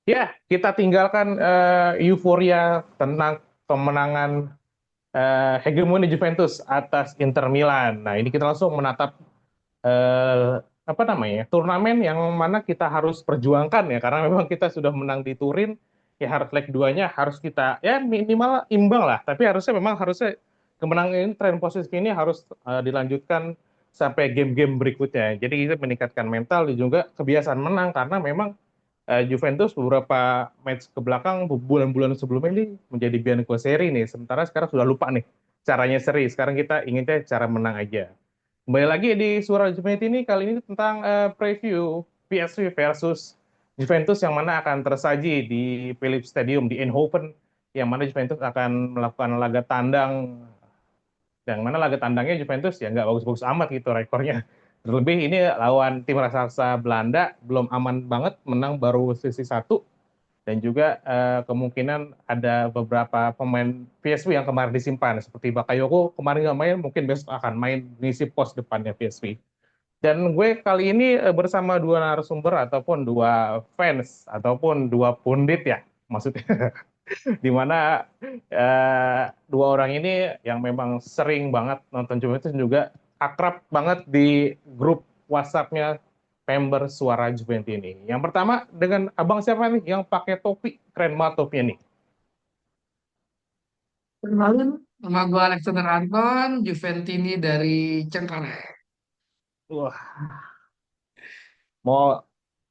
Ya, kita tinggalkan euforia tentang kemenangan hegemoni Juventus atas Inter Milan. Nah, ini kita langsung menatap apa namanya turnamen yang mana kita harus perjuangkan ya, karena memang kita sudah menang di Turin, ya harus leg duanya harus kita ya minimal imbang lah. Tapi harusnya kemenangan ini, tren posisi ini harus dilanjutkan sampai game-game berikutnya. Jadi kita meningkatkan mental dan juga kebiasaan menang, karena memang Juventus beberapa match ke belakang bulan-bulan sebelumnya ini menjadi Bianco seri nih. Sementara sekarang sudah lupa nih caranya seri. Sekarang kita inginnya cara menang aja. Kembali lagi di Suara Juventus ini kali ini tentang preview PSV versus Juventus yang mana akan tersaji di Philips Stadium di Eindhoven, yang mana Juventus akan melakukan laga tandang, yang mana laga tandangnya Juventus ya nggak bagus-bagus amat gitu rekornya. Terlebih ini lawan tim raksasa Belanda, belum aman banget, menang baru sisi satu. Dan juga kemungkinan ada beberapa pemain PSV yang kemarin disimpan, seperti Bakayoko kemarin nggak main, mungkin besok akan main ngisi pos depannya PSV. Dan gue kali ini bersama dua narasumber ataupun dua fans ataupun dua pundit ya maksudnya, di mana dua orang ini yang memang sering banget nonton Juventus dan juga akrab banget di grup WhatsApp-nya member Suara Juventus ini. Yang pertama dengan abang siapa nih yang pakai topi, keren banget topinya nih. Kenalin, nama gue Alexander Anton, Juventini dari Cengkareng. Wah, mau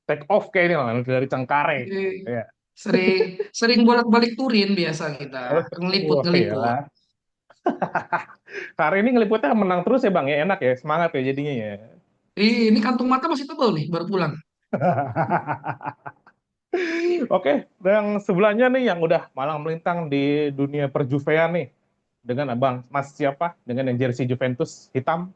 take off kayak ini lah dari Cengkareng. Jadi Ya. sering sering bolak-balik Turin biasa kita, Wah, ngeliput-ngeliput. ya. Hari ini ngeliputnya menang terus ya Bang ya, enak ya, semangat ya jadinya ya. Ini kantung mata masih tebal nih, baru pulang. Oke, yang sebelahnya nih yang udah malang melintang di dunia perjuvean nih, dengan abang Mas siapa? Dengan yang jersey Juventus hitam.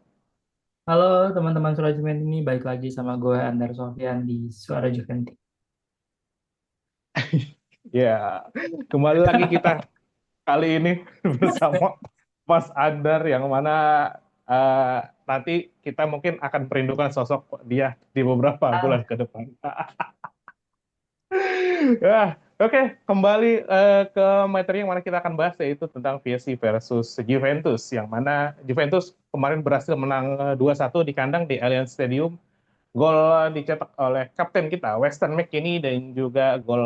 Halo teman-teman Suara Juventus ini, balik lagi sama gue Andar Sofyan di Suara Juventus. Ya, kembali lagi kita kali ini bersama Mas Andar, yang mana nanti kita mungkin akan merindukan sosok dia di beberapa bulan ke depan. Ya, oke, kembali ke materi yang mana kita akan bahas, yaitu tentang PSG versus Juventus, yang mana Juventus kemarin berhasil menang 2-1 di kandang di Allianz Stadium. Gol dicetak oleh kapten kita Weston McKennie, dan juga gol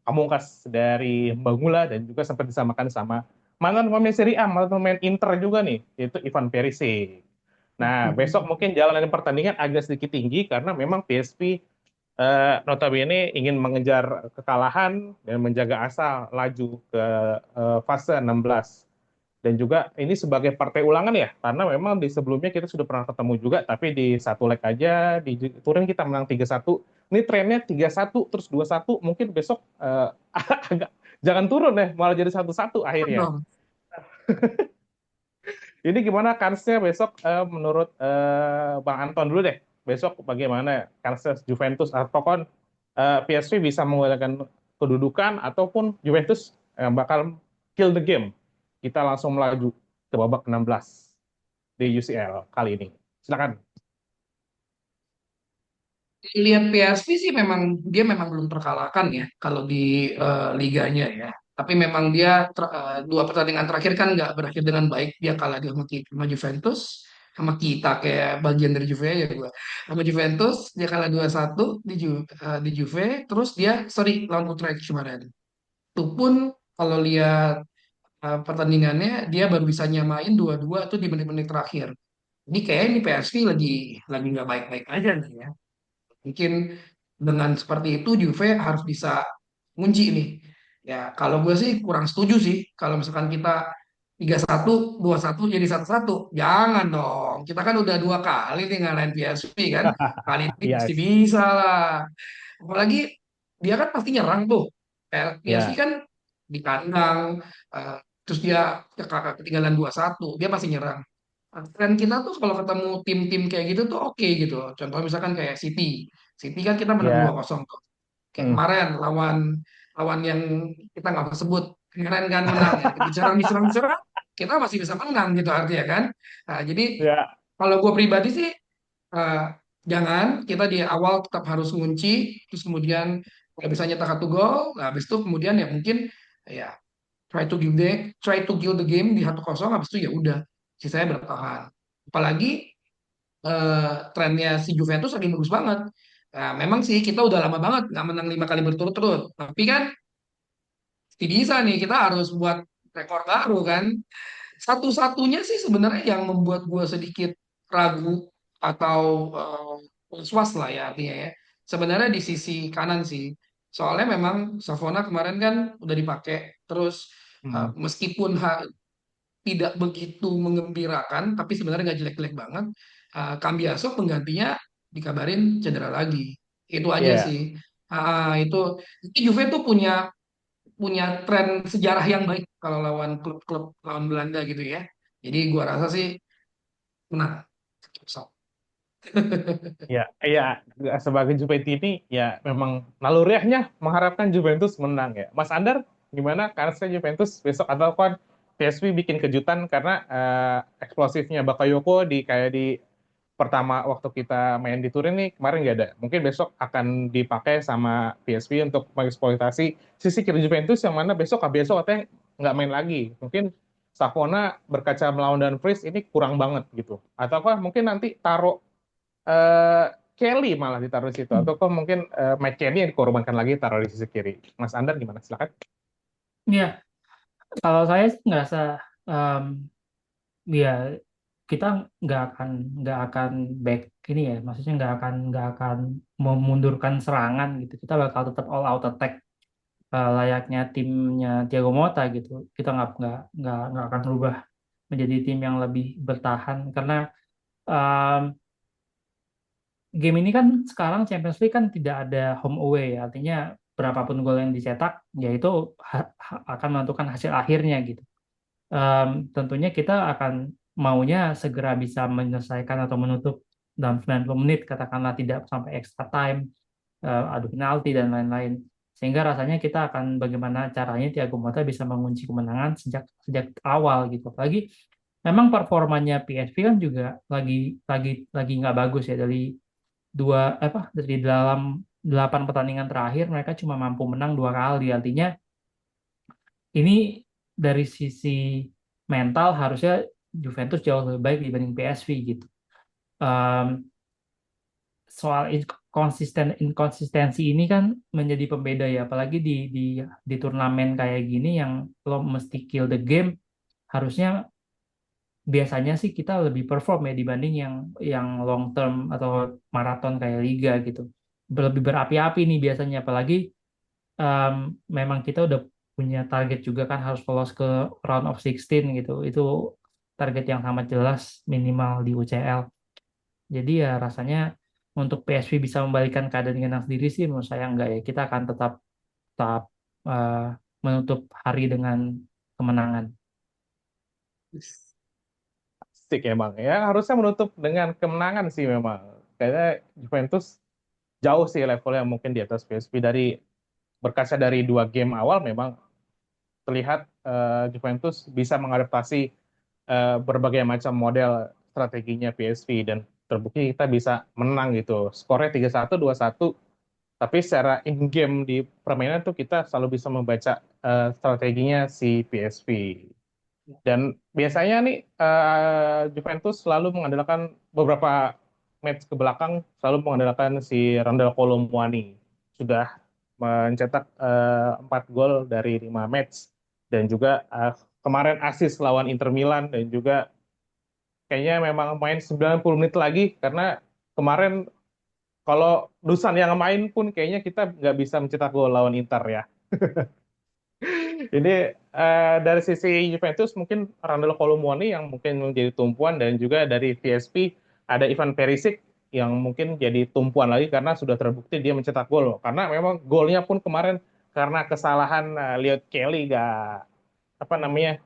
pamungkas dari Mbangula, dan juga sempat disamakan sama mantan pemain Serie A, mantan pemain Inter juga nih, yaitu Ivan Perisic. Nah, besok mungkin jalanan pertandingan agak sedikit tinggi karena memang PSV notabene ingin mengejar kekalahan dan menjaga asa laju ke fase 16. Dan juga ini sebagai partai ulangan ya, karena memang di sebelumnya kita sudah pernah ketemu juga, tapi di satu leg aja di Turin kita menang 3-1. Ini trennya 3-1 terus 2-1, mungkin besok agak jangan turun deh, malah jadi 1-1 akhirnya. Dong. Ini gimana kansnya besok menurut Bang Anton dulu deh. Besok bagaimana kansnya Juventus ataupun PSV bisa menguatkan kedudukan, ataupun Juventus bakal kill the game. Kita langsung melaju ke babak 16 di UCL kali ini. Silakan. Lihat PSV sih memang belum terkalahkan ya kalau di liganya ya. Tapi memang dia dua pertandingan terakhir kan nggak berakhir dengan baik. Dia kalah sama Juventus, sama kita kayak bagian dari Juve ya gua. Sama Juventus dia kalah 2-1 di Juve, terus dia sorry lawan Utrecht kemarin. Itu pun kalau lihat pertandingannya dia baru bisa nyamain 2-2 tuh di menit-menit terakhir. Ini kayak ini PSV lagi nggak baik-baik aja nih ya. Mungkin dengan seperti itu Juve harus bisa ngunci nih. Ya, kalau gue sih kurang setuju sih kalau misalkan kita 3-1, 2-1 jadi 1-1. Jangan dong. Kita kan udah dua kali nih ngalahin PSV kan. Kali ini pasti Yes. bisa lah. Apalagi dia kan pasti nyerang tuh. PSV Ya. kan di kandang, eh, terus dia ketinggalan 2-1, dia pasti nyerang. Tren kita tuh kalau ketemu tim-tim kayak gitu tuh oke gitu. Contoh misalkan kayak City. City kan kita menang dua Ya. kosong tuh. Kayak Hmm. kemarin lawan lawan yang kita nggak bisa sebut. Kemarin kan menang ya. Diserang, kita masih bisa menang gitu artinya kan. Nah, jadi Ya. kalau gue pribadi sih eh, jangan kita di awal tetap harus ngunci, terus kemudian Kalau bisa nyetak satu gol, nah, habis itu kemudian ya mungkin ya try to kill the game di 1-0, habis itu ya udah sisanya bertahan. Apalagi trennya si Juventus lagi bagus banget. Nah, memang sih kita udah lama banget nggak menang 5 kali berturut-turut. Tapi kan bisa nih kita harus buat rekor baru kan. Satu-satunya sih sebenarnya yang membuat gue sedikit ragu atau was-was lah ya artinya ya. Sebenarnya di sisi kanan sih. Soalnya memang Savona kemarin kan udah dipakai. Terus Hmm. meskipun tidak begitu mengembirakan, tapi sebenarnya nggak jelek-jelek banget. Cambiaso penggantinya dikabarin cedera lagi. Itu aja Ya, sih. Itu Juve tuh punya punya tren sejarah yang baik kalau lawan klub-klub lawan Belanda gitu ya. Jadi gua rasa sih menang. So, ya, ya. Sebagai Juventus ini, ya memang naluriahnya mengharapkan Juventus menang ya. Mas Andar, gimana? Karena saya Juventus besok atau kan PSV bikin kejutan karena eksplosifnya Bakayoko di kayak di pertama waktu kita main di Turin nih kemarin nggak ada. Mungkin besok akan dipakai sama PSV untuk mengeksploitasi sisi kiri Juventus yang mana besok katanya nggak main lagi. Mungkin Savona berkaca melawan Dumfries ini kurang banget gitu. Ataukah mungkin nanti taruh eh, Kelly malah ditaruh di situ. Atau kok mungkin Mike Kenny yang dikorbankan lagi taruh di sisi kiri. Mas Andar gimana? Silakan. Ya, kalau saya sih ngerasa em, ya kita nggak akan back ini ya, maksudnya nggak akan memundurkan serangan gitu. Kita bakal tetap all out attack layaknya timnya Thiago Motta gitu. Kita nggak akan berubah menjadi tim yang lebih bertahan karena em, game ini kan sekarang Champions League kan tidak ada home away, artinya berapapun gol yang dicetak, yaitu akan menentukan hasil akhirnya gitu. Tentunya kita akan maunya segera bisa menyelesaikan atau menutup dalam 90 menit, katakanlah tidak sampai extra time, adu penalti dan lain-lain. Sehingga rasanya kita akan bagaimana caranya Thiago Motta bisa mengunci kemenangan sejak sejak awal gitu. Apalagi memang performanya PSV kan juga lagi nggak bagus ya dari dalam 8 pertandingan terakhir mereka cuma mampu menang 2 kali. Artinya ini dari sisi mental harusnya Juventus jauh lebih baik dibanding PSV gitu. Um, Soal inkonsistensi ini kan menjadi pembeda ya, apalagi di turnamen kayak gini yang lo mesti kill the game, harusnya biasanya sih kita lebih perform ya dibanding yang long term atau maraton kayak liga gitu. Lebih berapi-api nih biasanya, apalagi um, memang kita udah punya target juga kan harus lolos ke round of 16 gitu. Itu target yang sangat jelas minimal di UCL. Jadi ya rasanya untuk PSV bisa membalikan keadaan dengan sendiri sih menurut saya enggak ya. Kita akan tetap tetap uh, menutup hari dengan kemenangan. Asik emang ya. Harusnya menutup dengan kemenangan sih memang. Kayaknya Juventus jauh sih levelnya mungkin di atas PSV berkaca dari 2 game awal memang terlihat Juventus bisa mengadaptasi berbagai macam model strateginya PSV dan terbukti kita bisa menang gitu. Skornya 3-1, 2-1, tapi secara in game di permainan tuh kita selalu bisa membaca strateginya si PSV. Dan biasanya nih Juventus selalu mengandalkan beberapa match ke belakang selalu mengandalkan si Randal Kolo Muani. Sudah mencetak 4 gol dari 5 match dan juga kemarin assist lawan Inter Milan dan juga kayaknya memang main 90 menit lagi karena kemarin kalau Dusan yang main pun kayaknya kita nggak bisa mencetak gol lawan Inter ya. Jadi dari sisi Juventus mungkin Randal Colomwani yang mungkin menjadi tumpuan dan juga dari PSP ada Ivan Perisic yang mungkin jadi tumpuan lagi karena sudah terbukti dia mencetak gol. Karena memang golnya pun kemarin karena kesalahan Liot Kelly gak apa namanya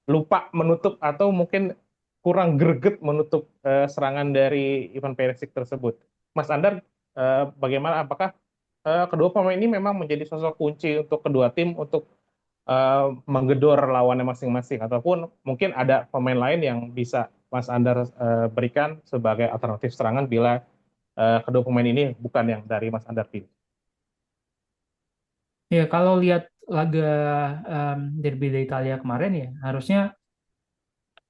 lupa menutup atau mungkin kurang greget menutup serangan dari Ivan Perisic tersebut. Mas Andar, bagaimana? Apakah kedua pemain ini memang menjadi sosok kunci untuk kedua tim untuk menggedor lawannya masing-masing ataupun mungkin ada pemain lain yang bisa Mas Andar berikan sebagai alternatif serangan bila kedua pemain ini bukan yang dari Mas Andar pilih. Ya, kalau lihat laga Derby d'Italia kemarin ya, harusnya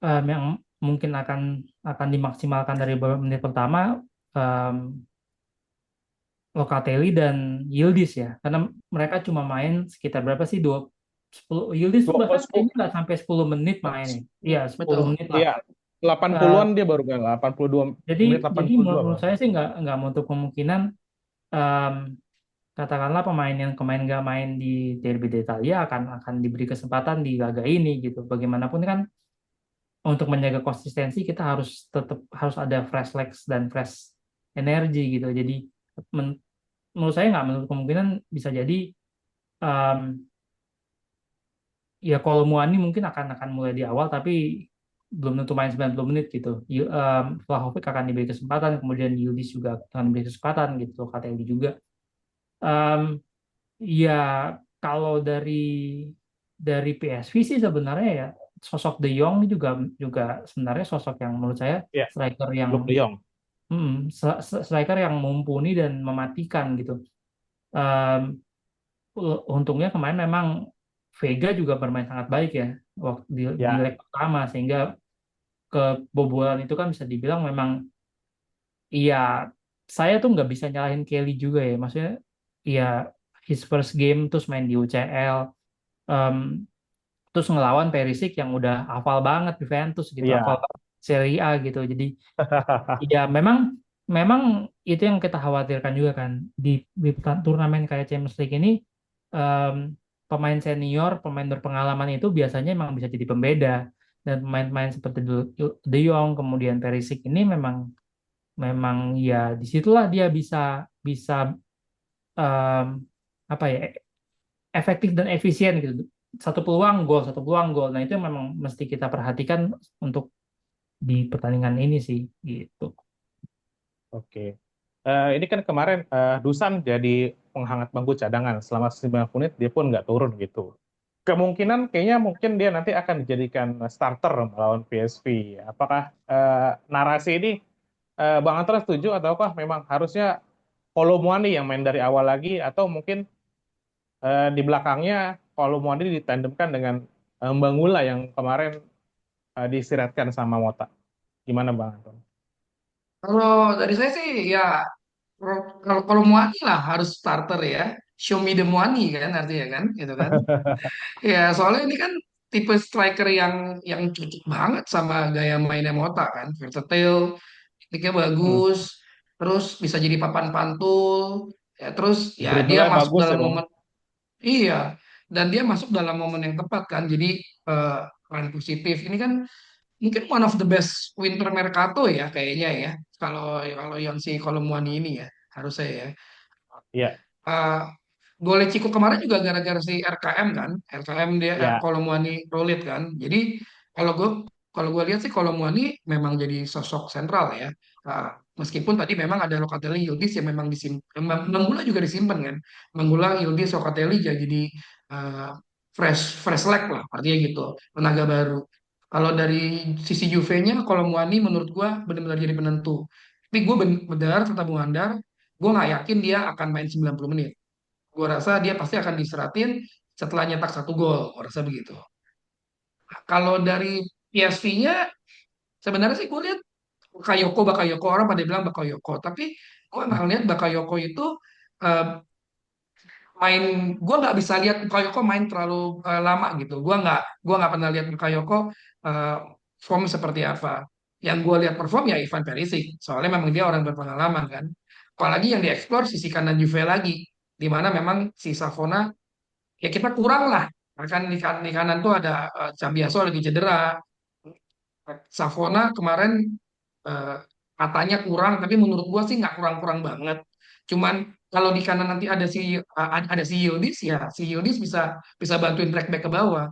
yang mungkin akan dimaksimalkan dari beberapa menit pertama em, Locatelli dan Yildiz ya, karena mereka cuma main sekitar berapa sih 10 Yildiz tuh bahkan 20, kayaknya nggak sampai 10 menit mainnya. Iya, 10 Betul. menit lah. iya, Eh, 80-an dia baru kan, 82 jadi menit jadi 82 menurut baru. saya sih nggak menutup kemungkinan em, katakanlah pemain yang kemarin nggak main di Derby d'Italia akan diberi kesempatan di laga ini gitu. Bagaimanapun kan untuk menjaga konsistensi kita harus tetap harus ada fresh legs dan fresh energi gitu. Jadi men- menurut saya nggak menutup kemungkinan bisa jadi em, ya kalau Muani mungkin akan mulai di awal tapi belum tentu main 90 menit gitu. Vlahovic akan diberi kesempatan, kemudian Yildiz juga akan diberi kesempatan gitu, KTLD juga. Em, ya kalau dari PSV sih sebenarnya ya sosok De Jong ini juga juga sebenarnya sosok yang menurut saya Iya, striker yang Luke De Jong. striker yang mumpuni dan mematikan gitu. Em, Untungnya kemarin memang Vega juga bermain sangat baik ya waktu di Ya, leg pertama sehingga kebobolan itu kan bisa dibilang memang iya saya tuh nggak bisa nyalahin Kelly juga ya maksudnya iya his first game terus main di UCL em, terus ngelawan Perisic yang udah hafal banget Juventus gitu hafal iya. banget Serie A gitu jadi iya memang memang itu yang kita khawatirkan juga kan di turnamen kayak Champions League ini em, pemain senior, pemain berpengalaman itu biasanya memang bisa jadi pembeda dan pemain-pemain seperti De Jong kemudian Perisic ini memang memang ya disitulah dia bisa bisa em, apa ya efektif dan efisien gitu. Satu peluang gol. Nah itu yang memang mesti kita perhatikan untuk di pertandingan ini sih gitu. Oke. Ini kan kemarin Dusan jadi penghangat bangku cadangan selama 90 menit dia pun nggak turun gitu. Kemungkinan kayaknya mungkin dia nanti akan dijadikan starter melawan PSV. Apakah narasi ini Bang Antra setuju ataukah memang harusnya Kolomwani yang main dari awal lagi atau mungkin di belakangnya Kolomwani ditandemkan dengan Mbang Gula yang kemarin diistirahatkan sama Mota. Gimana Bang Anton? Kalau dari saya sih ya kalau Muani lah harus starter ya. Show me the money kan artinya kan gitu kan. Ya soalnya ini kan tipe striker yang cocok banget sama gaya mainnya Mota kan. Versatile, tekniknya Hmm. bagus, terus bisa jadi papan pantul. Ya terus ya dia Dribblenya masuk bagus ya dalam Bang. momen iya dan dia masuk dalam momen yang tepat kan. Jadi eh, peran positif ini kan mungkin one of the best winter mercato ya kayaknya ya. Kalau yang si Kolomwani ini ya harusnya ya. Iya, Eh, Gole Ciko kemarin juga gara-gara si RKM kan. RKM dia ya, Kolomwani Rolit kan. Jadi kalau gue kalau gue lihat sih Kolomwani memang jadi sosok sentral ya. Eh, Meskipun tadi memang ada Locatelli Yildiz yang memang disimpan, Manggula juga disimpan kan. Manggula Yildiz Locatelli jadi eh, fresh fresh leg lah artinya gitu, tenaga baru. Kalau dari sisi Juve-nya Kolomwani menurut gue benar-benar jadi penentu. Tapi gue benar kata Bung Andar, gue nggak yakin dia akan main 90 menit. Gue rasa dia pasti akan diseratin setelah nyetak satu gol. Gue rasa begitu. Kalau dari PSV-nya sebenarnya sih gue lihat Bakayoko orang pada bilang Bakayoko, tapi gue nggak lihat Bakayoko itu eh, main. Gue nggak bisa lihat Bakayoko main terlalu lama gitu. Gue nggak pernah lihat Bakayoko eh, form seperti apa. Yang gue lihat perform ya Ivan Perisic, soalnya memang dia orang berpengalaman kan. Apalagi yang dieksplor sisi kanan Juve lagi, di mana memang si Savona ya kita kurang lah. Kan di kanan tuh ada Cambiaso lagi cedera. Savona kemarin eh, katanya kurang, tapi menurut gua sih nggak kurang-kurang banget. Cuman kalau di kanan nanti ada si Yildiz ya, si Yildiz bisa bisa bantuin track back ke bawah.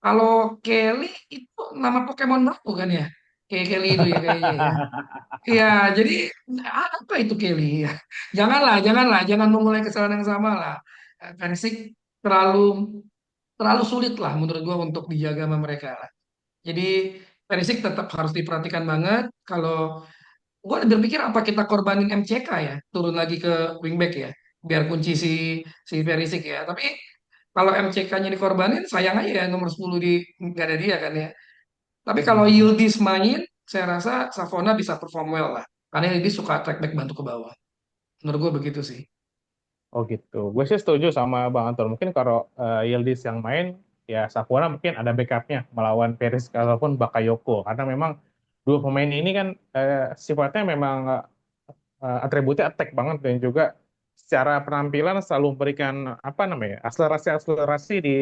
Kalau Kelly itu nama Pokemon baru kan ya? Kayak Kelly itu ya kayaknya ya. Ya, jadi apa itu Kelly ya? Jangan memulai kesalahan yang sama lah. Perisik terlalu terlalu sulit lah menurut gua untuk dijaga sama mereka lah. Jadi Perisik tetap harus diperhatikan banget. Kalau gua berpikir apa kita korbanin MCK ya, turun lagi ke wingback ya. biar kunci si Perisic ya. Tapi kalau MCK-nya dikorbanin, sayang aja ya nomor 10 nggak ada dia kan ya. Tapi kalau Hmm. Yildiz main, saya rasa Savona bisa perform well lah. Karena Yildiz suka track back bantu ke bawah. Menurut gue begitu sih. Oh gitu. Gue sih setuju sama Bang Anton. Mungkin kalau Yildiz yang main, ya Sapura mungkin ada backupnya melawan Peris ataupun Bakayoko. Karena memang dua pemain ini kan sifatnya memang atributnya attack banget dan juga secara penampilan selalu memberikan apa namanya akselerasi-akselerasi di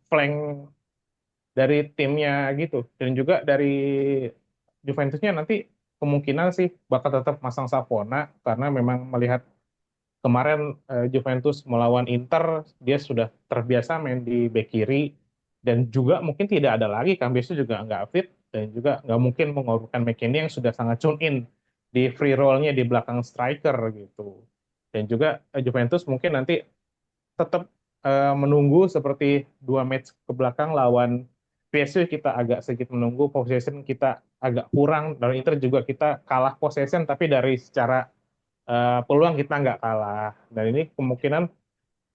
flank dari timnya gitu. Dan juga dari Juventusnya nanti kemungkinan sih bakal tetap masang Savona karena memang melihat kemarin Juventus melawan Inter, dia sudah terbiasa main di bek kiri dan juga mungkin tidak ada lagi Cambiaso juga nggak fit dan juga nggak mungkin mengorbankan McKennie yang sudah sangat tune in di free roll-nya di belakang striker gitu. Dan juga Juventus mungkin nanti tetap menunggu seperti dua match ke belakang lawan PSV kita agak sedikit menunggu possession kita agak kurang dan Inter juga kita kalah possession tapi dari secara peluang kita nggak kalah. Dan ini kemungkinan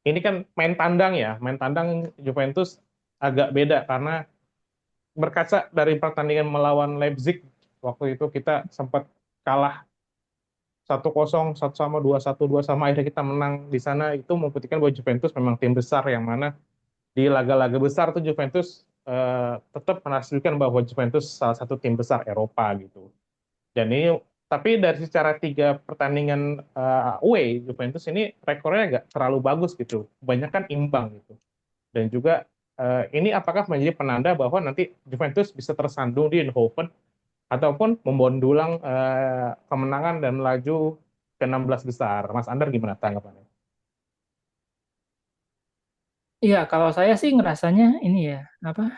ini kan main tandang ya, main tandang Juventus agak beda karena berkaca dari pertandingan melawan Leipzig waktu itu kita sempat kalah 1-0, 1-1, 2-1, 2-1, akhirnya kita menang di sana itu membuktikan bahwa Juventus memang tim besar yang mana di laga-laga besar tuh Juventus tetap menunjukkan bahwa Juventus salah satu tim besar Eropa gitu. Dan ini tapi dari secara tiga pertandingan away Juventus ini rekornya nggak terlalu bagus gitu, kebanyakan imbang gitu. Dan juga ini apakah menjadi penanda bahwa nanti Juventus bisa tersandung di Eindhoven ataupun membawa dulang kemenangan dan melaju ke 16 besar. Mas Andar gimana tanggapannya? Iya, kalau saya sih ngerasanya ini ya, apa?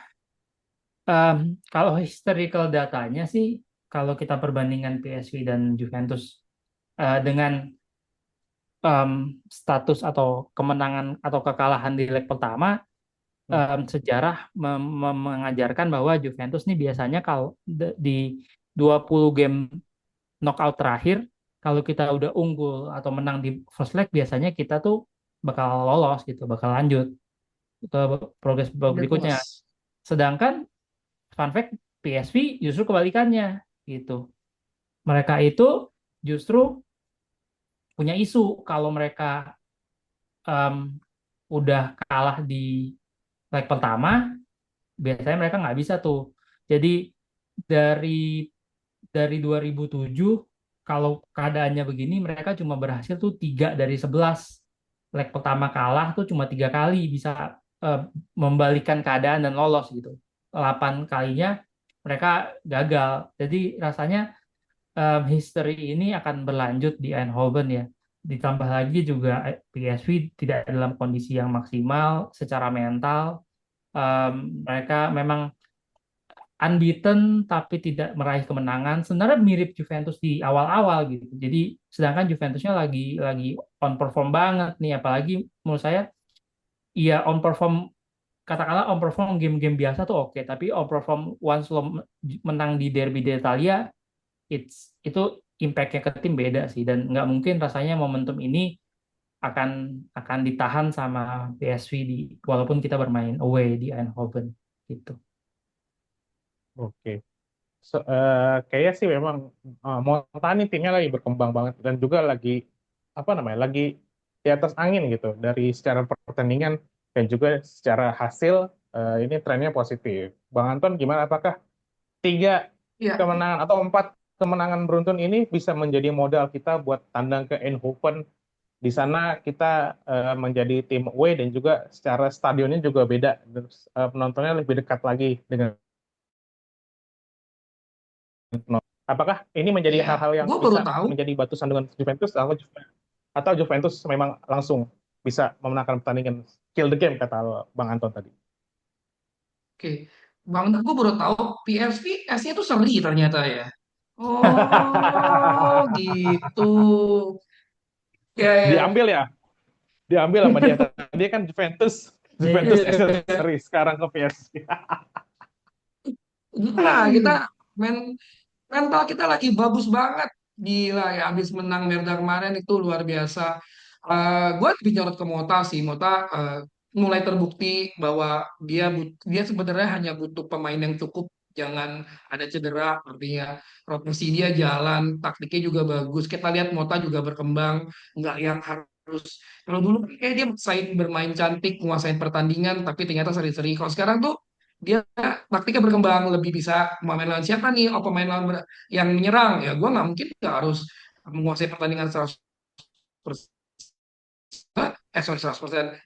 em, Kalau historical datanya sih, kalau kita perbandingan PSV dan Juventus dengan em, status atau kemenangan atau kekalahan di leg pertama, Hmm. sejarah mengajarkan bahwa Juventus nih biasanya kalau di 20 game knockout terakhir, kalau kita udah unggul atau menang di first leg, biasanya kita tuh bakal lolos gitu, bakal lanjut ke progres Lanjut berikutnya. bos. Sedangkan fun fact PSV justru kebalikannya gitu. Mereka itu justru punya isu kalau mereka em, udah kalah di leg pertama, biasanya mereka nggak bisa tuh. Jadi dari 2007, kalau keadaannya begini, mereka cuma berhasil tuh 3 dari 11. Leg pertama kalah tuh cuma 3 kali bisa eh, membalikan keadaan dan lolos gitu. 8 kalinya mereka gagal. Jadi rasanya history ini akan berlanjut di Eindhoven ya. Ditambah lagi juga PSV tidak dalam kondisi yang maksimal secara mental. Mereka memang unbeaten tapi tidak meraih kemenangan. Sebenarnya mirip Juventus di awal-awal gitu. Jadi sedangkan Juventusnya lagi on perform banget nih, apalagi menurut saya ya on perform, katakanlah on perform game-game biasa tuh oke, tapi on perform once lo menang di Derby d'Italia, itu impact-nya ke tim beda sih, dan nggak mungkin rasanya momentum ini akan akan ditahan sama PSV walaupun kita bermain away di Eindhoven gitu. Oke. Kayaknya sih memang Montani timnya lagi berkembang banget dan juga lagi apa namanya lagi di atas angin gitu dari secara pertandingan dan juga secara hasil ini trennya positif. Bang Anton gimana? Apakah 3 kemenangan atau 4 kemenangan beruntun ini bisa menjadi modal kita buat tandang ke Eindhoven? Di sana kita menjadi tim away dan juga secara stadionnya juga beda. Penontonnya lebih dekat lagi dengan apakah ini menjadi Iya, hal-hal yang gue baru bisa tahu. menjadi batu sandungan Juventus atau Juventus memang langsung bisa memenangkan pertandingan kill the game kata Bang Anton tadi. Oke, Bang, gue baru tahu PSV S-nya tuh seri ternyata ya. Oh, gitu. Ya, ya. Diambil ya, diambil sama dia. Dia kan Juventus, Juventus Iya. seri sekarang ke PSG. Nah, kita mental kita lagi bagus banget. Gila ya, habis menang Merda kemarin itu luar biasa. Gue lebih nyorot ke Mota sih. Mota mulai terbukti bahwa dia sebenarnya hanya butuh pemain yang cukup, jangan ada cedera. Artinya rotasi dia jalan, taktiknya juga bagus. Kita lihat Mota juga berkembang, nggak yang harus. Kalau dulu kayak dia maksain bermain cantik, menguasain pertandingan, tapi ternyata seri-seri. Kalau sekarang tuh dia taktiknya berkembang, lebih bisa pemain lawan siapa nih? Oh, pemain lawan yang menyerang. Ya gue nggak mungkin nggak harus menguasai pertandingan 100%, sorry 100%,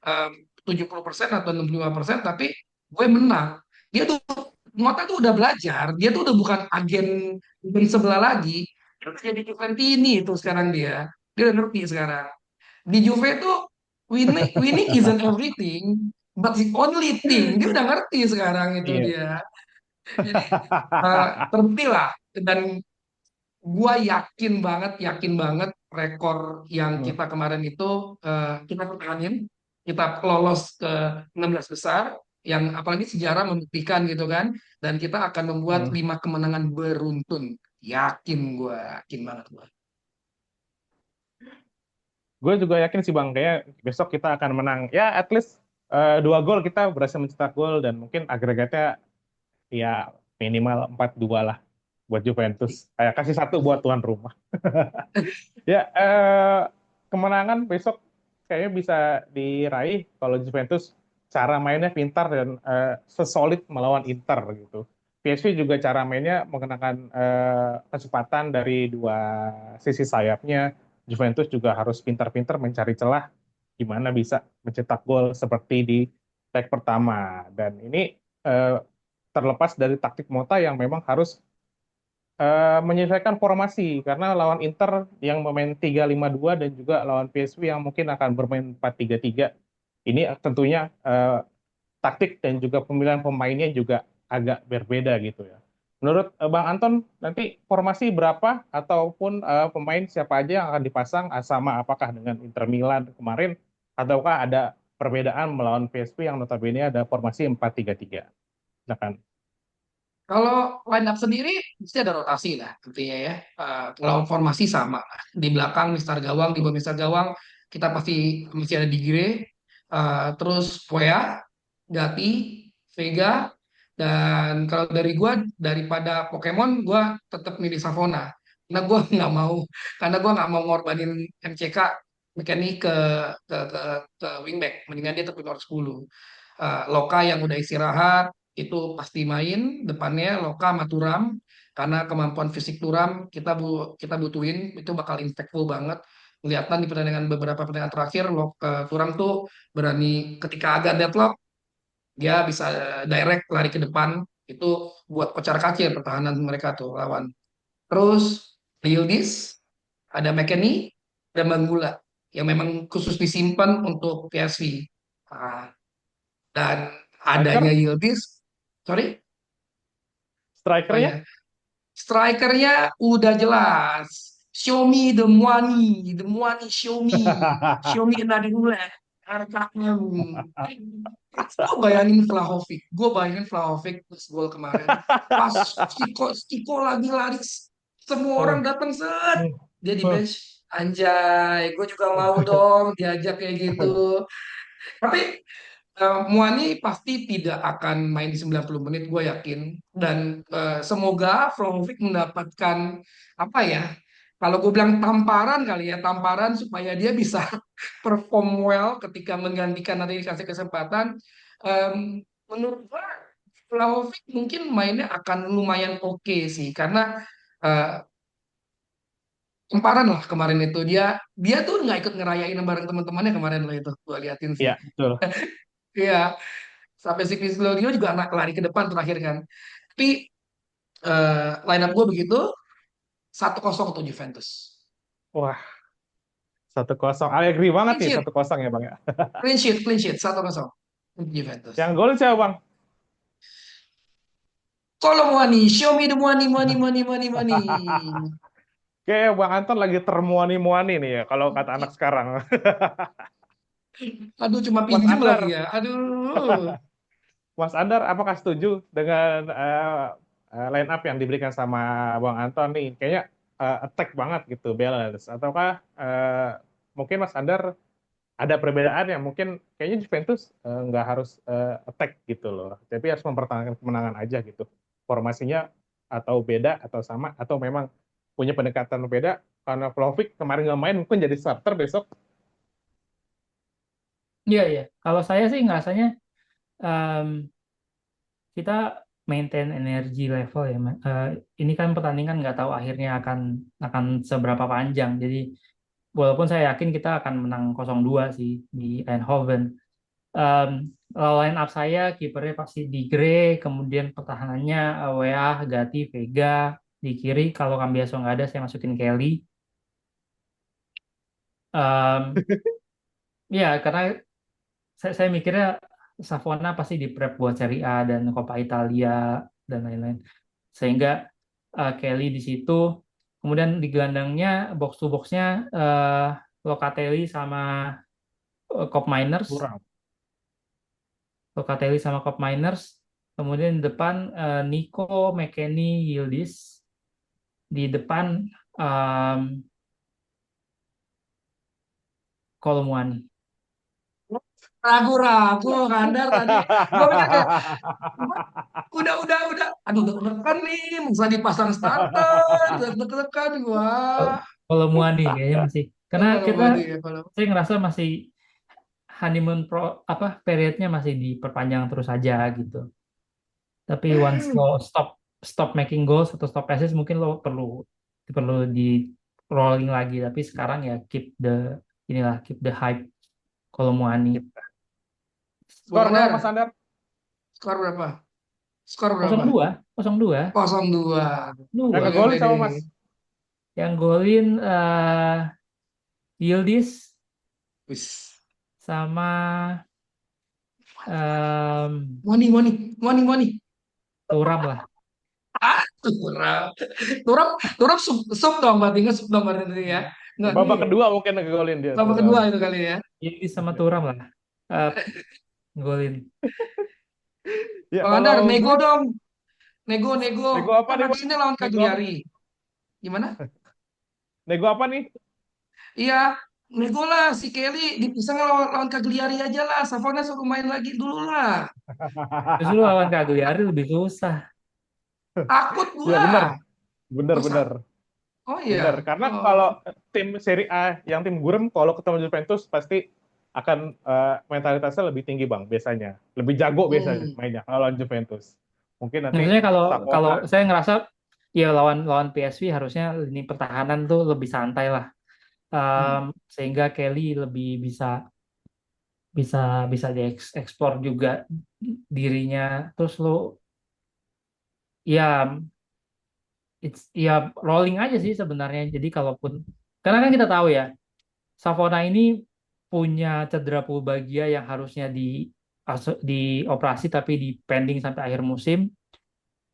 70% atau 65%, tapi gue menang. Dia tuh, Mota tuh udah belajar, dia tuh udah bukan agen dari sebelah lagi, dia udah jadi Juventini itu sekarang dia udah ngerti sekarang. Di Juve tuh winning isn't everything, but the only thing, dia udah ngerti sekarang itu Iya. dia. Jadi terbukti lah, dan gua yakin banget rekor yang Hmm, kita kemarin itu kita pertahanin, kita lolos ke 16 besar, yang apalagi sejarah membuktikan gitu kan, dan kita akan membuat hmm. 5 kemenangan beruntun. Yakin banget gua. Gue juga yakin sih Bang, kayak besok kita akan menang. Ya, at least 2 gol kita berhasil mencetak gol dan mungkin agregatnya ya minimal 4-2 lah buat Juventus. Kayak kasih satu buat tuan rumah. Ya, kemenangan besok kayaknya bisa diraih kalau Juventus cara mainnya pintar dan sesolid melawan Inter gitu. PSV juga cara mainnya menggunakan kecepatan dari dua sisi sayapnya. Juventus juga harus pintar-pintar mencari celah gimana bisa mencetak gol seperti di leg pertama. Dan ini eh, terlepas dari taktik Mota yang memang harus menyesuaikan formasi karena lawan Inter yang bermain 3-5-2 dan juga lawan PSV yang mungkin akan bermain 4-3-3. Ini tentunya taktik dan juga pemilihan pemainnya juga agak berbeda gitu ya. Menurut Bang Anton, nanti formasi berapa ataupun pemain siapa aja yang akan dipasang sama apakah dengan Inter Milan kemarin ataukah ada perbedaan melawan PSV yang notabene ada formasi 4-3-3. Silakan. Kalau line up sendiri pasti ada rotasi lah artinya ya. Kalau formasi sama. Di belakang Mister Gawang, di bawah Mister Gawang kita pasti masih ada Digire, terus Poya, Gatti, Vega, dan kalau dari gua daripada Pokemon gua tetap milih Savona. Karena gua nggak mau ngorbanin MCK mekanik ke wingback, mendingan dia tetap nomor 10. Loka yang udah istirahat itu pasti main depannya Loka sama Turam, karena kemampuan fisik Turam kita butuhin, itu bakal impactful banget. Kelihatan di pertandingan, beberapa pertandingan terakhir Turam tuh berani ketika agak deadlock dia bisa direct lari ke depan, itu buat kocar-kacir pertahanan mereka tuh lawan. Terus Yildiz, ada McKennie, ada Manggula yang memang khusus disimpan untuk PSV. Ah, dan adanya Striker, Yildiz, sorry, apa ya? strikernya. Strikernya udah jelas. Show me the money, show me another bullet. RKM. Gue bayangin Vlahovic pas gol kemarin. Pas Stiko lagi lari, semua orang datang set, dia di bench. Anjay, gue juga mau dong diajak kayak gitu. Tapi Muani pasti tidak akan main di 90 menit, gue yakin. Dan semoga Vlahovic mendapatkan apa ya? Kalau gue bilang tamparan kali ya, tamparan supaya dia bisa perform well ketika menggantikan nanti dikasih kesempatan. Menurut gue Vlahovic mungkin mainnya akan lumayan oke sih, karena eh, tamparan lah kemarin itu dia tuh nggak ikut ngerayain bareng teman-temannya kemarin lah itu, gue liatin sih. Iya, betul. Iya, sampai si Claudio juga anak lari ke depan terakhir kan. Tapi line up gue begitu, 1-0 untuk Juventus. Wah, 1-0. Allegri banget Clean nih sheet, 1-0 ya Bang ya. clean sheet, 1-0 untuk Juventus. Yang gol siapa Bang? Kalau money, show me the money, money, money, money, money. Kayak Bang Anton lagi termuani-muani nih ya kalau kata anak sekarang. Aduh, cuma Mas pinjem lagi Andar, ya. Aduh. Mas Andar, apakah setuju dengan line up yang diberikan sama Bang Anton nih? Kayaknya attack banget gitu, balance. Ataukah mungkin Mas Andar ada perbedaan yang mungkin kayaknya Juventus nggak harus attack gitu loh, tapi harus mempertahankan kemenangan aja gitu. Formasinya atau beda atau sama atau memang punya pendekatan berbeda karena Vlahovic kemarin nggak main mungkin jadi starter besok. Iya, iya. Kalau saya sih ngerasanya em, kita maintain energi level ya. Ini kan pertandingan nggak tahu akhirnya akan seberapa panjang. Jadi walaupun saya yakin kita akan menang 0-2 sih di Eindhoven. Em, Line up saya kipernya pasti di Gray, kemudian pertahanannya Weah, Gatti, Vega di kiri. Kalau Cambiaso nggak ada, saya masukin Kelly. Em, ya karena saya mikirnya Savona pasti di prep buat Serie A dan Coppa Italia dan lain-lain. Sehingga Kelly di situ. Kemudian di gelandangnya box to boxnya Locatelli sama Cop Miners. Kurang. Locatelli sama Cop Miners. Kemudian di depan Nico, McKennie, Yildiz. Di depan um, Kolomwani. Ragu-ragu Kandar tadi. Gue pikir kayak udah, aduh deg-degan nih, bisa dipasang starter, deg-degan gua. Kolomwani kayaknya masih. Karena Kalau kita, mati ya kalau. saya ngerasa masih honeymoon periodnya masih diperpanjang terus aja gitu. Tapi once lo stop making goals atau stop assist mungkin lo perlu perlu di rolling lagi. Tapi sekarang ya keep the hype kalau Muani. Bung Skor berapa Mas Andar, Andar? skor berapa? Skor kosong berapa? dua 0-2. 0-2. Yang Dua. Oke, ngegolin oke sama deh. Mas. Yang golin Yildiz Wis. sama em, Money. Thuram lah. Ah, Turam. Turam sub dong, berarti nggak sub dong berarti ya. Nggak, Babak kedua mungkin ngegolin dia babak Thuram. kedua itu kali ya. Yildiz sama Thuram lah. Eh, golin. Ya Bang Andar, kalau nego gue dong. Nego. nego apa Kan nih habis Mas? ini lawan Nego apa? Cagliari. Gimana? Nego apa nih? Iya, nego lah si Kelly dipisah lawan Cagliari aja lah. Savona suruh main lagi dulu lah. Justru lawan Cagliari lebih susah. Takut Ya benar, gua. benar, Masa? benar, Oh benar. iya. Karena Oh. kalau tim Serie A yang tim gurem kalau ketemu Juventus pasti akan mentalitasnya lebih tinggi bang biasanya, lebih jago biasanya Hmm. mainnya kalau lawan Juventus. Mungkin nanti Maksudnya kalau kalau Savona. saya ngerasa ya lawan lawan PSV harusnya lini pertahanan tuh lebih santai lah. Hmm. Sehingga Kelly lebih bisa bisa bisa dieksplor juga dirinya. Terus lo ya ya rolling aja sih sebenarnya. Jadi kalaupun karena kan kita tahu ya Savona ini punya cedera pulbagia yang harusnya dioperasi tapi di pending sampai akhir musim.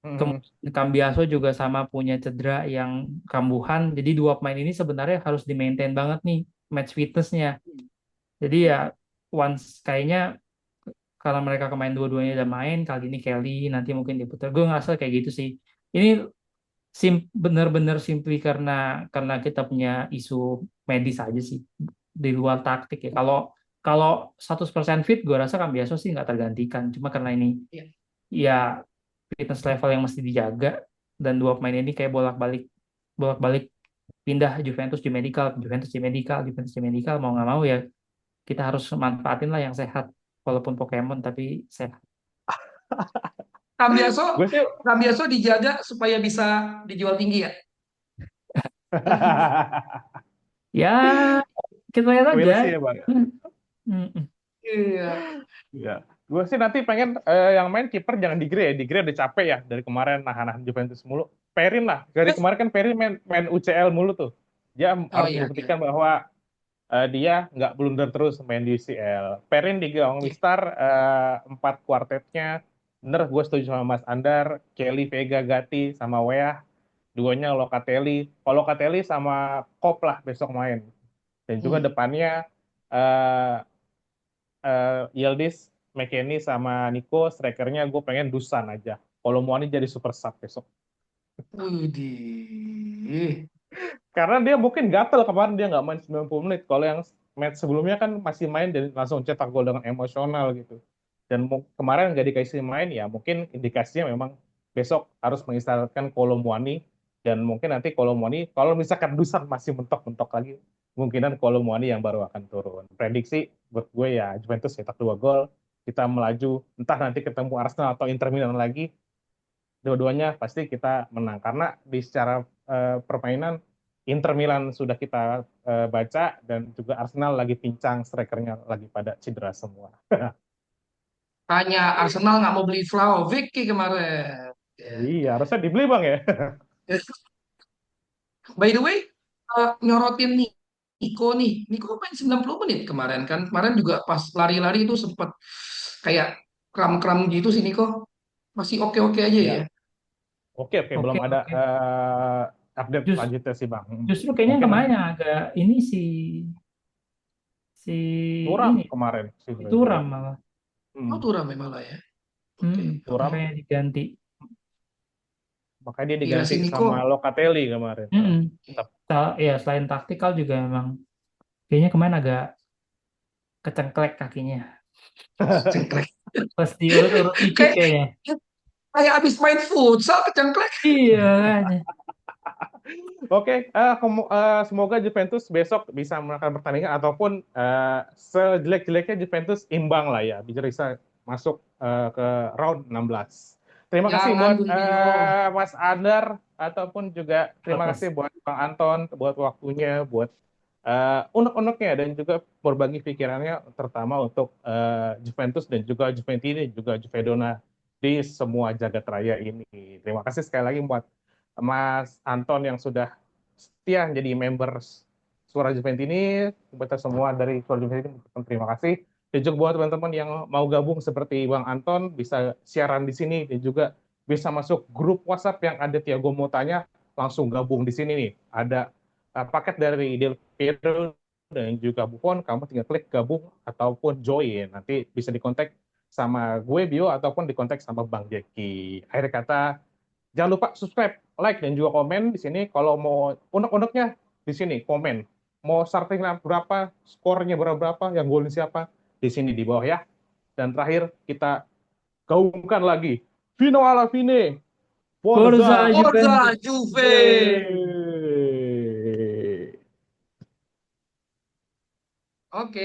Mhm. Kemudian Cambiaso juga sama punya cedera yang kambuhan. Jadi dua pemain ini sebenarnya harus di-maintain banget nih match fitness-nya. Jadi ya once kayaknya kalau mereka kemarin dua-duanya udah main, kali ini Kelly nanti mungkin diputar. Gue ngerasa kayak gitu sih. Ini benar-benar simply karena kita punya isu medis aja sih di luar taktik ya. Kalau kalau 100% fit, gue rasa Cambiaso sih nggak tergantikan. Cuma karena ini Iya. ya fitness level yang mesti dijaga dan dua pemain ini kayak bolak-balik pindah Juventus di medical mau nggak mau ya kita harus manfaatin lah yang sehat walaupun Pokemon tapi sehat. Cambiaso, Gue sih Cambiaso dijaga supaya bisa dijual tinggi ya. Ya kita lihat aja. will sih ya bang. Mm-mm. Iya. Ya, gue sih nanti pengen yang main kiper jangan di Gray ya. Di Gray udah capek ya dari kemarin nahan-nahan Juventus mulu. Perin lah. Dari kemarin kan Perin main UCL mulu tuh. Dia Oh harus iya, iya. membuktikan bahwa dia nggak blunder terus main di UCL. Perin di gawang Iya. Mistar 4 kuartetnya. Bener, gue setuju sama Mas Andar. Kelly, Vega, Gatti, sama Weah. Duonya Locatelli. Kalau Locatelli sama Kop lah besok main. Dan juga Hmm. depannya eh Yildiz, McKennie sama Nico, strikernya gue pengen Dusan aja. Kalau Muani jadi super sub besok. Widih. Karena dia mungkin gatel kemarin dia nggak main 90 menit. Kalau yang match sebelumnya kan masih main dan langsung cetak gol dengan emosional gitu. Dan kemarin nggak dikasih main ya mungkin indikasinya memang besok harus mengistirahatkan Kolo Muani dan mungkin nanti Kolo Muani kalau misalkan Dusan masih mentok-mentok lagi kemungkinan Kolo Muani yang baru akan turun. Prediksi buat gue ya Juventus cetak 2 gol, kita melaju entah nanti ketemu Arsenal atau Inter Milan lagi, dua-duanya pasti kita menang karena di secara permainan Inter Milan sudah kita baca dan juga Arsenal lagi pincang, strikernya lagi pada cedera semua. Hanya Arsenal nggak mau beli Vlahovic kemarin. Ya. Iya, harusnya dibeli bang ya. By the way, nyorotin nih Nico main 90 menit kemarin kan. Kemarin juga pas lari-lari itu sempat kayak kram-kram gitu sih Nico. Masih oke-oke aja Ya, ya. oke oke, belum Oke, ada oke. update Jus- lanjutnya sih bang. Justru kayaknya Mungkin kemarin nanti yang agak ini si Turam ini kemarin sih itu gue. Ram malah. Oh Hmm, tuh rame malah ya. Oke, oke. Turam, Makanya diganti. makanya dia Gila diganti sih Nico. sama Locatelli kemarin. Mm-mm. Tetap. Ya selain taktikal juga memang kayaknya kemarin agak kecengklek kakinya. Cengklek. Pas diurut-urut dikit Kayak kayaknya. kayak abis main futsal kecengklek. Iya kan. Oke, semoga Juventus besok bisa menangkan pertandingan ataupun sejelek-jeleknya Juventus imbang lah ya, bisa masuk ke round 16. Terima kasih Jangan buat Dunio. Mas Andar ataupun juga terima Atas kasih buat Bang Anton buat waktunya, buat unek-uneknya dan juga berbagi pikirannya terutama untuk Juventus dan juga Juventini dan juga Juvedona di semua jagat raya ini. Terima kasih sekali lagi buat Mas Anton yang sudah setia jadi member Suara Juventini, kita semua dari Suara Juventini terima kasih. Dan juga buat teman-teman yang mau gabung seperti Bang Anton, bisa siaran di sini dan juga bisa masuk grup WhatsApp yang ada Tiago Motanya, langsung gabung di sini nih. Ada paket dari Del Piero dan juga Buffon, kamu tinggal klik gabung ataupun join. Nanti bisa dikontak sama gue Bio ataupun dikontak sama Bang Jeki. Akhir kata, jangan lupa subscribe, like, dan juga komen di sini. Kalau mau unek-uneknya di sini komen. Mau starting berapa, skornya berapa, yang golin siapa, di sini di bawah ya. Dan terakhir kita gaungkan lagi. Vino alla fine. Forza Forza Forza Juventus. Juve. Juve. Oke.